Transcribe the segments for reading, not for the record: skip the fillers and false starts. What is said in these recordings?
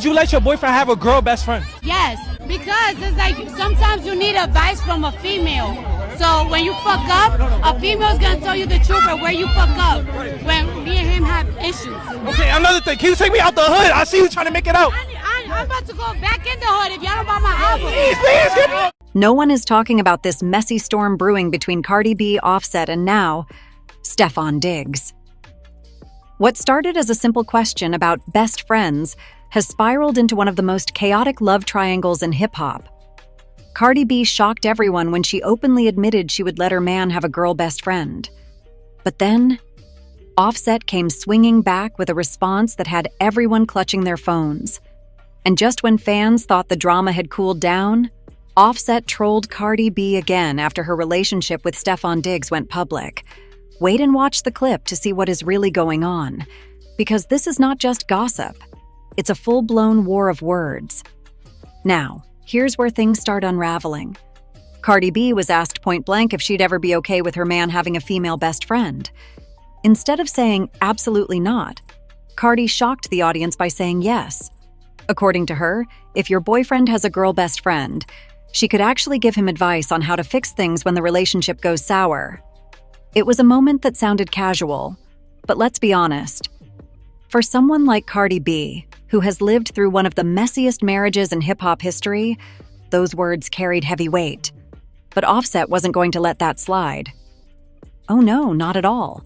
would you let your boyfriend have a girl best friend? Yes, because it's like sometimes you need advice from a female. So when you fuck up, a female's gonna tell you the truth of where you fuck up. When me and him have issues. Okay, another thing. Can you take me out the hood? I see you trying to make it out. I'm about to go back in the hood if y'all don't buy my album. Please, get me. No one is talking about this messy storm brewing between Cardi B, Offset, and now, Stefon Diggs. What started as a simple question about best friends has spiraled into one of the most chaotic love triangles in hip-hop. Cardi B shocked everyone when she openly admitted she would let her man have a girl best friend. But then, Offset came swinging back with a response that had everyone clutching their phones. And just when fans thought the drama had cooled down, Offset trolled Cardi B again after her relationship with Stefon Diggs went public. Wait and watch the clip to see what is really going on, because this is not just gossip. It's a full-blown war of words. Now, here's where things start unraveling. Cardi B was asked point-blank if she'd ever be okay with her man having a female best friend. Instead of saying absolutely not, Cardi shocked the audience by saying yes. According to her, if your boyfriend has a girl best friend, she could actually give him advice on how to fix things when the relationship goes sour. It was a moment that sounded casual, but let's be honest. For someone like Cardi B, who has lived through one of the messiest marriages in hip-hop history, those words carried heavy weight. But Offset wasn't going to let that slide. Oh no, not at all.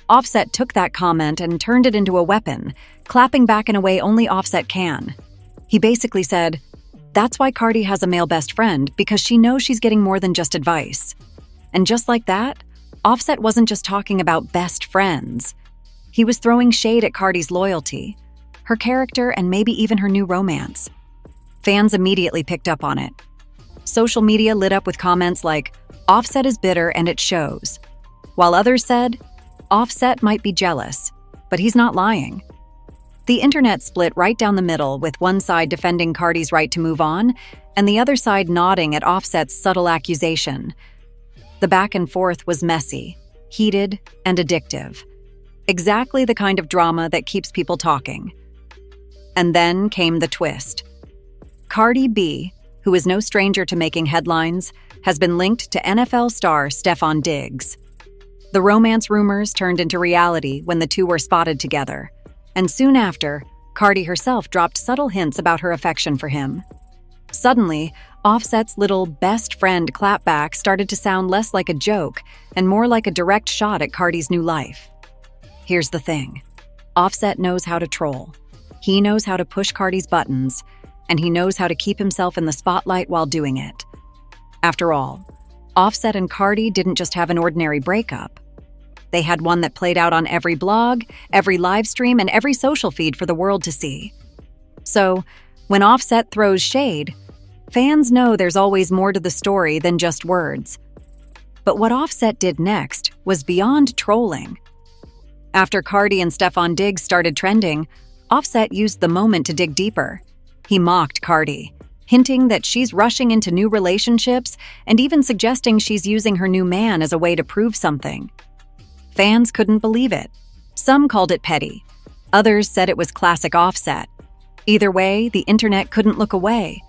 Offset took that comment and turned it into a weapon, clapping back in a way only Offset can. He basically said, "That's why Cardi has a male best friend, because she knows she's getting more than just advice." And just like that, Offset wasn't just talking about best friends. He was throwing shade at Cardi's loyalty, her character, and maybe even her new romance. Fans immediately picked up on it. Social media lit up with comments like, "Offset is bitter and it shows," while others said, "Offset might be jealous, but he's not lying." The internet split right down the middle, with one side defending Cardi's right to move on, and the other side nodding at Offset's subtle accusation. The back and forth was messy, heated, and addictive. Exactly the kind of drama that keeps people talking. And then came the twist. Cardi B, who is no stranger to making headlines, has been linked to NFL star Stefon Diggs. The romance rumors turned into reality when the two were spotted together. And soon after, Cardi herself dropped subtle hints about her affection for him. Suddenly, Offset's little best friend clapback started to sound less like a joke and more like a direct shot at Cardi's new life. Here's the thing. Offset knows how to troll. He knows how to push Cardi's buttons, and he knows how to keep himself in the spotlight while doing it. After all, Offset and Cardi didn't just have an ordinary breakup. They had one that played out on every blog, every live stream, and every social feed for the world to see. So, when Offset throws shade, fans know there's always more to the story than just words. But what Offset did next was beyond trolling. After Cardi and Stefon Diggs started trending, Offset used the moment to dig deeper. He mocked Cardi, hinting that she's rushing into new relationships and even suggesting she's using her new man as a way to prove something. Fans couldn't believe it. Some called it petty. Others said it was classic Offset. Either way, the internet couldn't look away.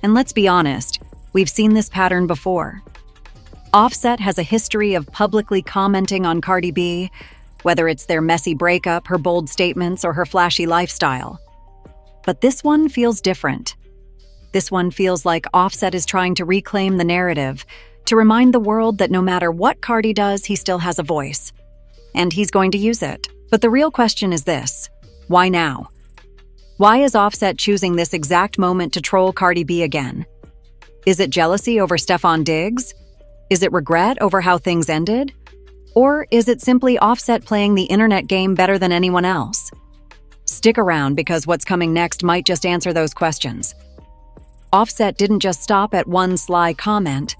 And let's be honest, we've seen this pattern before. Offset has a history of publicly commenting on Cardi B, whether it's their messy breakup, her bold statements, or her flashy lifestyle. But this one feels different. This one feels like Offset is trying to reclaim the narrative, to remind the world that no matter what Cardi does, he still has a voice. And he's going to use it. But the real question is this: why now? Why is Offset choosing this exact moment to troll Cardi B again? Is it jealousy over Stefon Diggs? Is it regret over how things ended? Or is it simply Offset playing the internet game better than anyone else? Stick around, because what's coming next might just answer those questions. Offset didn't just stop at one sly comment.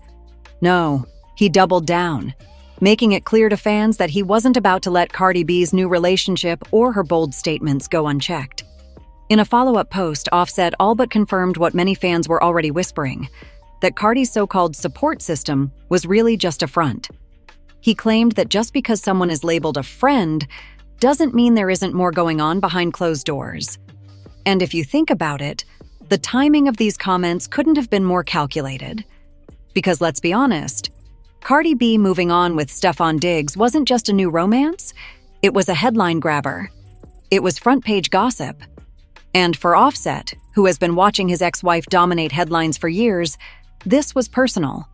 No, he doubled down, making it clear to fans that he wasn't about to let Cardi B's new relationship or her bold statements go unchecked. In a follow-up post, Offset all but confirmed what many fans were already whispering, that Cardi's so-called support system was really just a front. He claimed that just because someone is labeled a friend doesn't mean there isn't more going on behind closed doors. And if you think about it, the timing of these comments couldn't have been more calculated. Because let's be honest, Cardi B moving on with Stefon Diggs wasn't just a new romance, it was a headline grabber. It was front-page gossip. And for Offset, who has been watching his ex-wife dominate headlines for years, this was personal.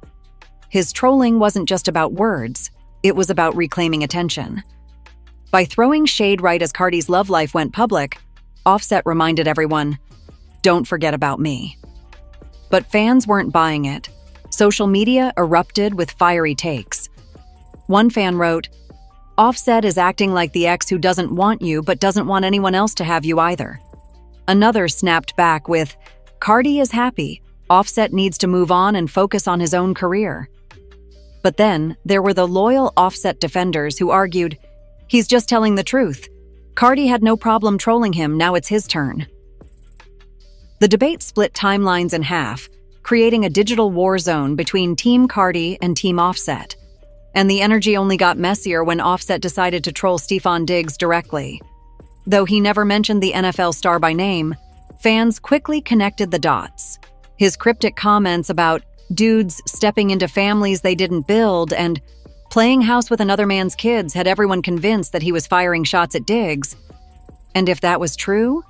His trolling wasn't just about words, it was about reclaiming attention. By throwing shade right as Cardi's love life went public, Offset reminded everyone, "Don't forget about me." But fans weren't buying it. Social media erupted with fiery takes. One fan wrote, "Offset is acting like the ex who doesn't want you but doesn't want anyone else to have you either." Another snapped back with, "Cardi is happy. Offset needs to move on and focus on his own career." But then, there were the loyal Offset defenders who argued, "He's just telling the truth. Cardi had no problem trolling him, now it's his turn." The debate split timelines in half, creating a digital war zone between Team Cardi and Team Offset. And the energy only got messier when Offset decided to troll Stefon Diggs directly. Though he never mentioned the NFL star by name, fans quickly connected the dots. His cryptic comments about dudes stepping into families they didn't build and playing house with another man's kids had everyone convinced that he was firing shots at Diggs. And if that was true,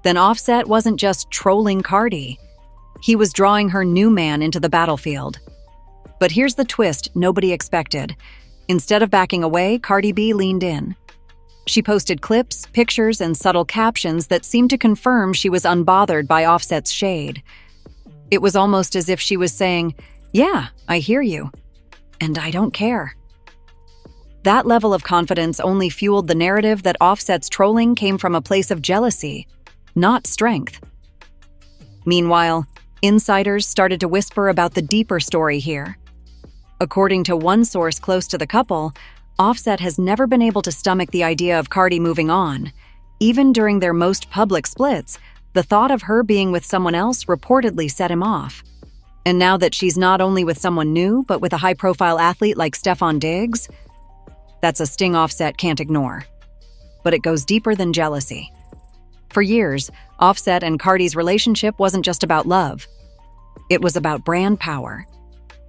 then Offset wasn't just trolling Cardi. He was drawing her new man into the battlefield. But here's the twist nobody expected. Instead of backing away, Cardi B leaned in. She posted clips, pictures, and subtle captions that seemed to confirm she was unbothered by Offset's shade. It was almost as if she was saying, "Yeah, I hear you. And I don't care." That level of confidence only fueled the narrative that Offset's trolling came from a place of jealousy, not strength. Meanwhile, insiders started to whisper about the deeper story here. According to one source close to the couple, Offset has never been able to stomach the idea of Cardi moving on. Even during their most public splits, the thought of her being with someone else reportedly set him off. And now that she's not only with someone new, but with a high-profile athlete like Stefon Diggs, that's a sting Offset can't ignore. But it goes deeper than jealousy. For years, Offset and Cardi's relationship wasn't just about love. It was about brand power.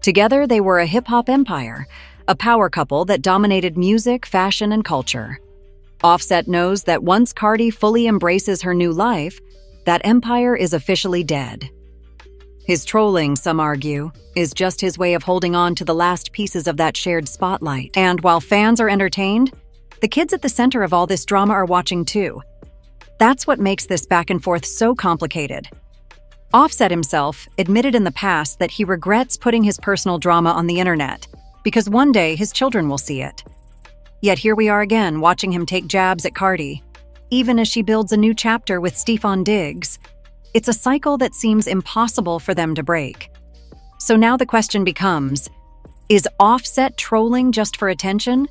Together, they were a hip-hop empire, a power couple that dominated music, fashion, and culture. Offset knows that once Cardi fully embraces her new life, that empire is officially dead. His trolling, some argue, is just his way of holding on to the last pieces of that shared spotlight. And while fans are entertained, the kids at the center of all this drama are watching too. That's what makes this back and forth so complicated. Offset himself admitted in the past that he regrets putting his personal drama on the internet, because one day his children will see it. Yet here we are again, watching him take jabs at Cardi, even as she builds a new chapter with Stefon Diggs. It's a cycle that seems impossible for them to break. So now the question becomes, is Offset trolling just for attention,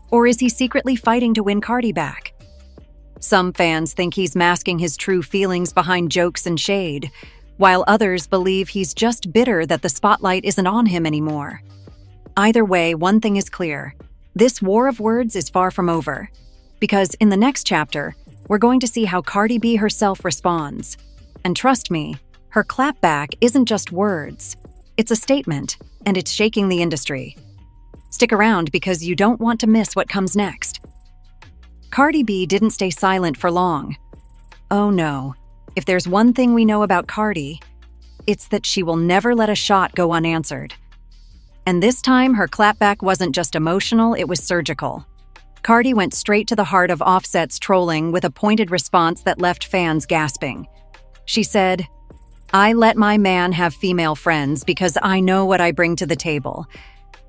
or is he secretly fighting to win Cardi back? Some fans think he's masking his true feelings behind jokes and shade, while others believe he's just bitter that the spotlight isn't on him anymore. Either way, one thing is clear. This war of words is far from over. Because in the next chapter, we're going to see how Cardi B herself responds. And trust me, her clapback isn't just words. It's a statement, and it's shaking the industry. Stick around because you don't want to miss what comes next. Cardi B didn't stay silent for long. Oh no, if there's one thing we know about Cardi, it's that she will never let a shot go unanswered. And this time, her clapback wasn't just emotional, it was surgical. Cardi went straight to the heart of Offset's trolling with a pointed response that left fans gasping. She said, "I let my man have female friends because I know what I bring to the table.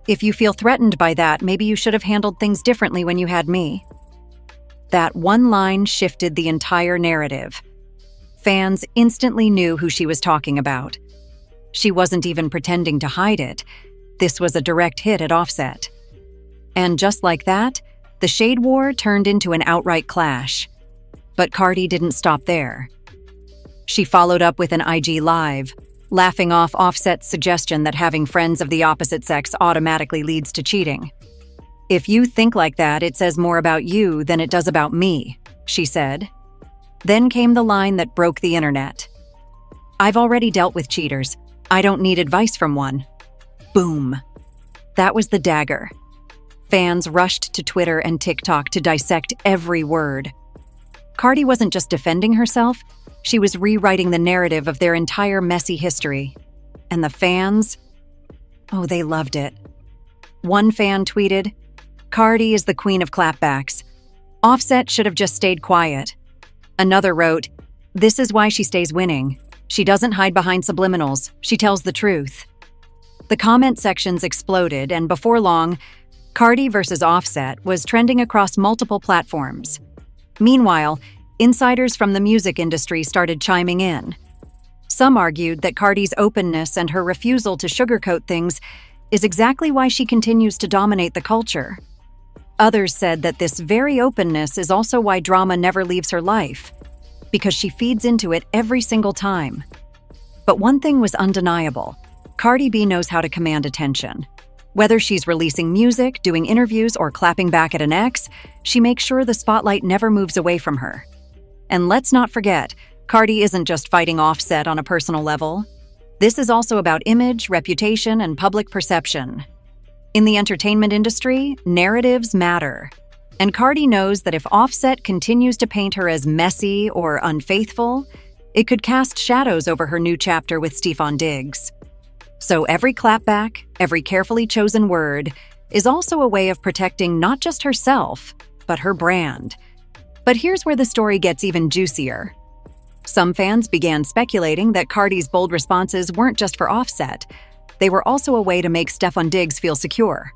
If you feel threatened by that, maybe you should have handled things differently when you had me." That one line shifted the entire narrative. Fans instantly knew who she was talking about. She wasn't even pretending to hide it. This was a direct hit at Offset. And just like that, the shade war turned into an outright clash. But Cardi didn't stop there. She followed up with an IG Live, laughing off Offset's suggestion that having friends of the opposite sex automatically leads to cheating. "If you think like that, it says more about you than it does about me," she said. Then came the line that broke the internet. "I've already dealt with cheaters. I don't need advice from one." Boom. That was the dagger. Fans rushed to Twitter and TikTok to dissect every word. Cardi wasn't just defending herself, she was rewriting the narrative of their entire messy history. And the fans? Oh, they loved it. One fan tweeted, "Cardi is the queen of clapbacks. Offset should have just stayed quiet." Another wrote, "This is why she stays winning. She doesn't hide behind subliminals. She tells the truth." The comment sections exploded, and before long, Cardi versus Offset was trending across multiple platforms. Meanwhile, insiders from the music industry started chiming in. Some argued that Cardi's openness and her refusal to sugarcoat things is exactly why she continues to dominate the culture. Others said that this very openness is also why drama never leaves her life, because she feeds into it every single time. But one thing was undeniable. Cardi B knows how to command attention. Whether she's releasing music, doing interviews, or clapping back at an ex, she makes sure the spotlight never moves away from her. And let's not forget, Cardi isn't just fighting Offset on a personal level. This is also about image, reputation, and public perception. In the entertainment industry, narratives matter. And Cardi knows that if Offset continues to paint her as messy or unfaithful, it could cast shadows over her new chapter with Stefon Diggs. So every clapback, every carefully chosen word, is also a way of protecting not just herself, but her brand. But here's where the story gets even juicier. Some fans began speculating that Cardi's bold responses weren't just for Offset. They were also a way to make Stefon Diggs feel secure.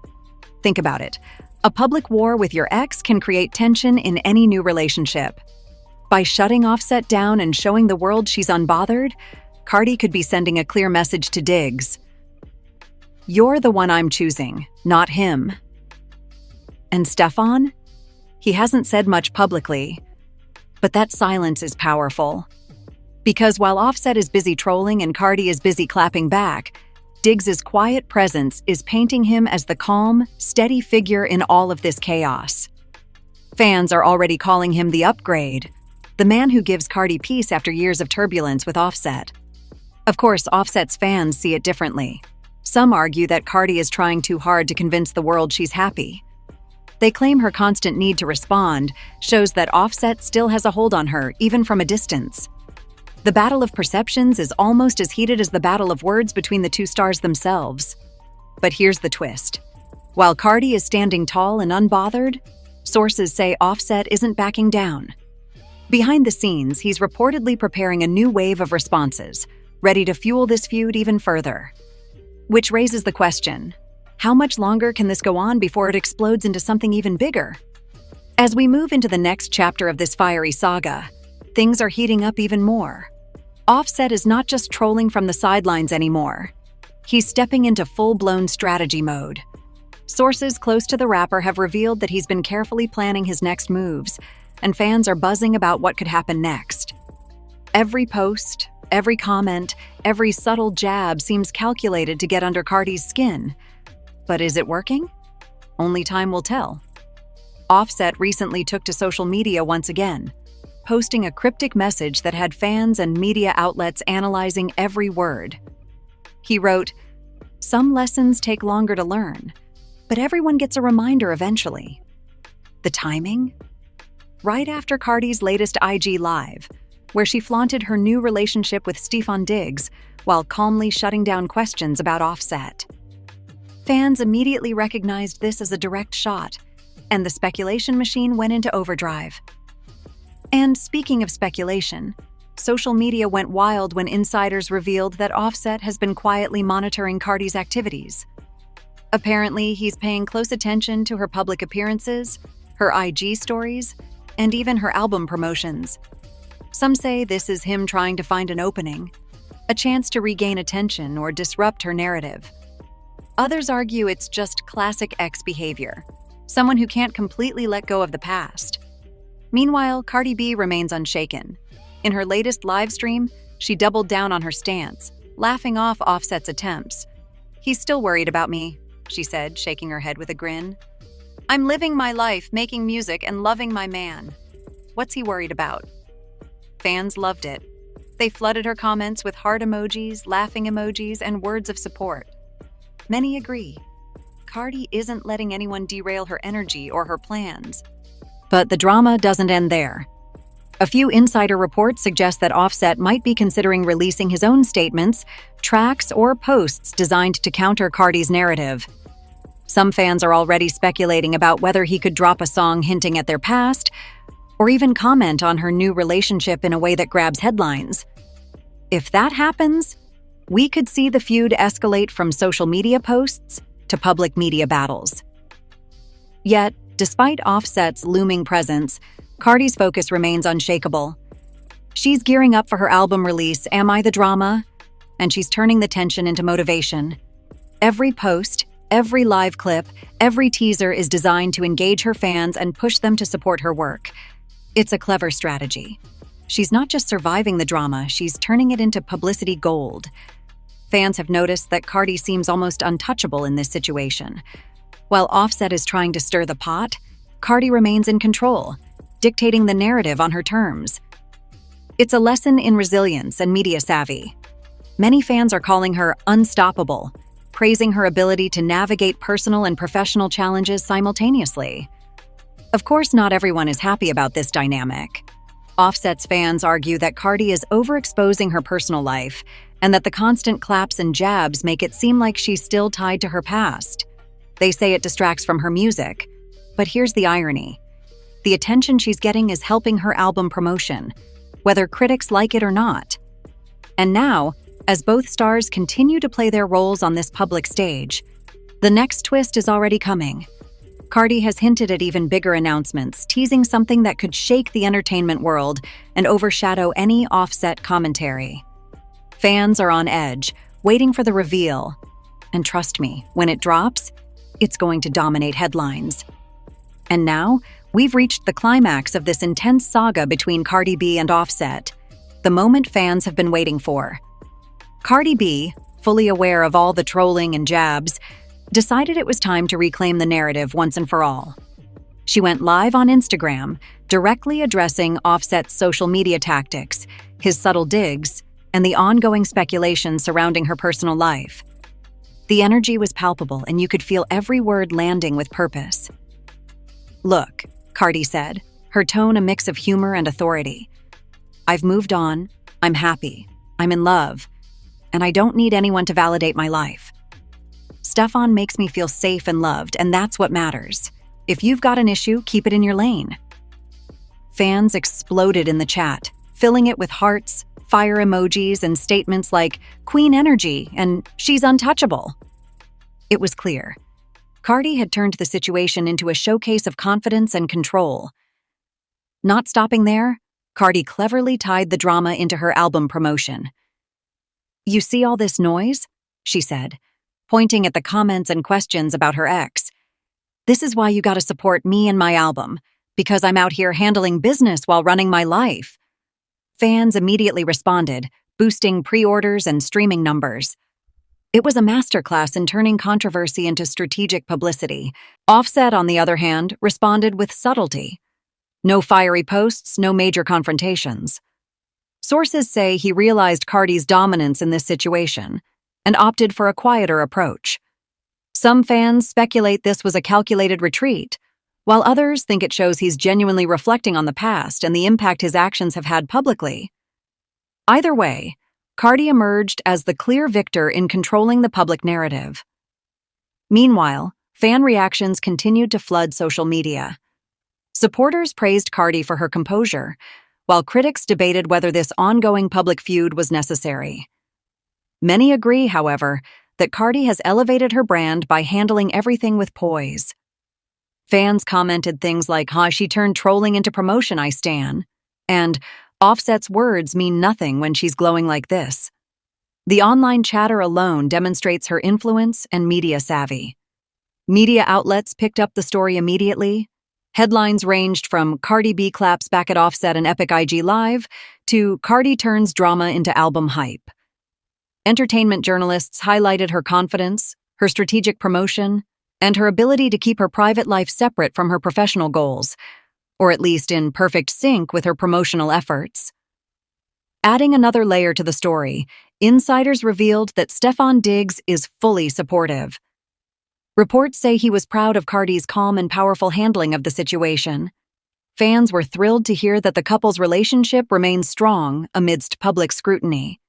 Think about it. A public war with your ex can create tension in any new relationship. By shutting Offset down and showing the world she's unbothered, Cardi could be sending a clear message to Diggs. "You're the one I'm choosing, not him." And Stefon? He hasn't said much publicly, but that silence is powerful. Because while Offset is busy trolling and Cardi is busy clapping back, Diggs' quiet presence is painting him as the calm, steady figure in all of this chaos. Fans are already calling him the upgrade, the man who gives Cardi peace after years of turbulence with Offset. Of course, Offset's fans see it differently. Some argue that Cardi is trying too hard to convince the world she's happy. They claim her constant need to respond shows that Offset still has a hold on her, even from a distance. The battle of perceptions is almost as heated as the battle of words between the two stars themselves. But here's the twist. While Cardi is standing tall and unbothered, sources say Offset isn't backing down. Behind the scenes, he's reportedly preparing a new wave of responses, ready to fuel this feud even further. Which raises the question, how much longer can this go on before it explodes into something even bigger? As we move into the next chapter of this fiery saga, things are heating up even more. Offset is not just trolling from the sidelines anymore. He's stepping into full-blown strategy mode. Sources close to the rapper have revealed that he's been carefully planning his next moves, and fans are buzzing about what could happen next. Every post, every comment, every subtle jab seems calculated to get under Cardi's skin. But is it working? Only time will tell. Offset recently took to social media once again, posting a cryptic message that had fans and media outlets analyzing every word. He wrote, "Some lessons take longer to learn, but everyone gets a reminder eventually." The timing? Right after Cardi's latest IG Live, where she flaunted her new relationship with Stefon Diggs while calmly shutting down questions about Offset. Fans immediately recognized this as a direct shot, and the speculation machine went into overdrive. And speaking of speculation, social media went wild when insiders revealed that Offset has been quietly monitoring Cardi's activities. Apparently, he's paying close attention to her public appearances, her IG stories, and even her album promotions. Some say this is him trying to find an opening, a chance to regain attention or disrupt her narrative. Others argue it's just classic ex behavior, someone who can't completely let go of the past. Meanwhile, Cardi B remains unshaken. In her latest live stream, she doubled down on her stance, laughing off Offset's attempts. "He's still worried about me," she said, shaking her head with a grin. "I'm living my life, making music, and loving my man. What's he worried about?" Fans loved it. They flooded her comments with heart emojis, laughing emojis, and words of support. Many agree. Cardi isn't letting anyone derail her energy or her plans. But the drama doesn't end there. A few insider reports suggest that Offset might be considering releasing his own statements, tracks, or posts designed to counter Cardi's narrative. Some fans are already speculating about whether he could drop a song hinting at their past, or even comment on her new relationship in a way that grabs headlines. If that happens, we could see the feud escalate from social media posts to public media battles. Yet, despite Offset's looming presence, Cardi's focus remains unshakable. She's gearing up for her album release, Am I the Drama? And she's turning the tension into motivation. Every post, every live clip, every teaser is designed to engage her fans and push them to support her work. It's a clever strategy. She's not just surviving the drama, she's turning it into publicity gold. Fans have noticed that Cardi seems almost untouchable in this situation. While Offset is trying to stir the pot, Cardi remains in control, dictating the narrative on her terms. It's a lesson in resilience and media savvy. Many fans are calling her unstoppable, praising her ability to navigate personal and professional challenges simultaneously. Of course, not everyone is happy about this dynamic. Offset's fans argue that Cardi is overexposing her personal life and that the constant claps and jabs make it seem like she's still tied to her past. They say it distracts from her music. But here's the irony. The attention she's getting is helping her album promotion, whether critics like it or not. And now, as both stars continue to play their roles on this public stage, the next twist is already coming. Cardi has hinted at even bigger announcements, teasing something that could shake the entertainment world and overshadow any Offset commentary. Fans are on edge, waiting for the reveal. And trust me, when it drops, it's going to dominate headlines. And now, we've reached the climax of this intense saga between Cardi B and Offset, the moment fans have been waiting for. Cardi B, fully aware of all the trolling and jabs, decided it was time to reclaim the narrative once and for all. She went live on Instagram, directly addressing Offset's social media tactics, his subtle digs, and the ongoing speculation surrounding her personal life. The energy was palpable, and you could feel every word landing with purpose. "Look," Cardi said, her tone a mix of humor and authority. "I've moved on, I'm happy, I'm in love, and I don't need anyone to validate my life. Stefon makes me feel safe and loved, and that's what matters. If you've got an issue, keep it in your lane." Fans exploded in the chat, filling it with hearts, fire emojis, and statements like "Queen Energy" and "She's untouchable." It was clear. Cardi had turned the situation into a showcase of confidence and control. Not stopping there, Cardi cleverly tied the drama into her album promotion. "You see all this noise?" she said, pointing at the comments and questions about her ex. "This is why you gotta support me and my album, because I'm out here handling business while running my life." Fans immediately responded, boosting pre-orders and streaming numbers. It was a masterclass in turning controversy into strategic publicity. Offset, on the other hand, responded with subtlety. No fiery posts, no major confrontations. Sources say he realized Cardi's dominance in this situation and opted for a quieter approach. Some fans speculate this was a calculated retreat, while others think it shows he's genuinely reflecting on the past and the impact his actions have had publicly. Either way, Cardi emerged as the clear victor in controlling the public narrative. Meanwhile, fan reactions continued to flood social media. Supporters praised Cardi for her composure, while critics debated whether this ongoing public feud was necessary. Many agree, however, that Cardi has elevated her brand by handling everything with poise. Fans commented things like, "Huh, she turned trolling into promotion, I stan," and "Offset's words mean nothing when she's glowing like this." The online chatter alone demonstrates her influence and media savvy. Media outlets picked up the story immediately. Headlines ranged from "Cardi B claps back at Offset and Epic IG Live" to "Cardi turns drama into album hype." Entertainment journalists highlighted her confidence, her strategic promotion, and her ability to keep her private life separate from her professional goals, or at least in perfect sync with her promotional efforts. Adding another layer to the story, insiders revealed that Stefon Diggs is fully supportive. Reports say he was proud of Cardi's calm and powerful handling of the situation. Fans were thrilled to hear that the couple's relationship remains strong amidst public scrutiny.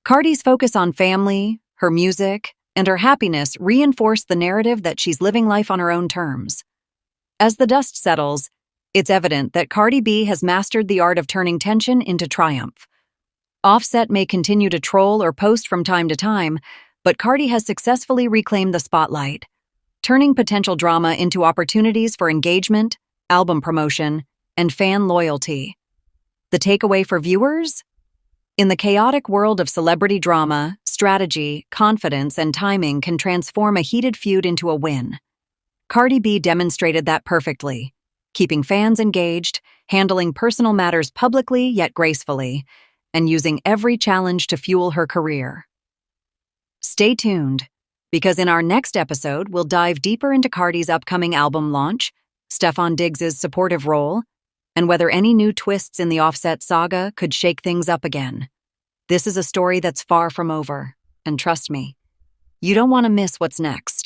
Cardi's focus on family, her music, and her happiness reinforced the narrative that she's living life on her own terms. As the dust settles, it's evident that Cardi B has mastered the art of turning tension into triumph. Offset may continue to troll or post from time to time, but Cardi has successfully reclaimed the spotlight, turning potential drama into opportunities for engagement, album promotion, and fan loyalty. The takeaway for viewers? In the chaotic world of celebrity drama, strategy, confidence, and timing can transform a heated feud into a win. Cardi B demonstrated that perfectly, keeping fans engaged, handling personal matters publicly yet gracefully, and using every challenge to fuel her career. Stay tuned, because in our next episode, we'll dive deeper into Cardi's upcoming album launch, Stefon Diggs' supportive role, and whether any new twists in the Offset saga could shake things up again. This is a story that's far from over, and trust me, you don't want to miss what's next.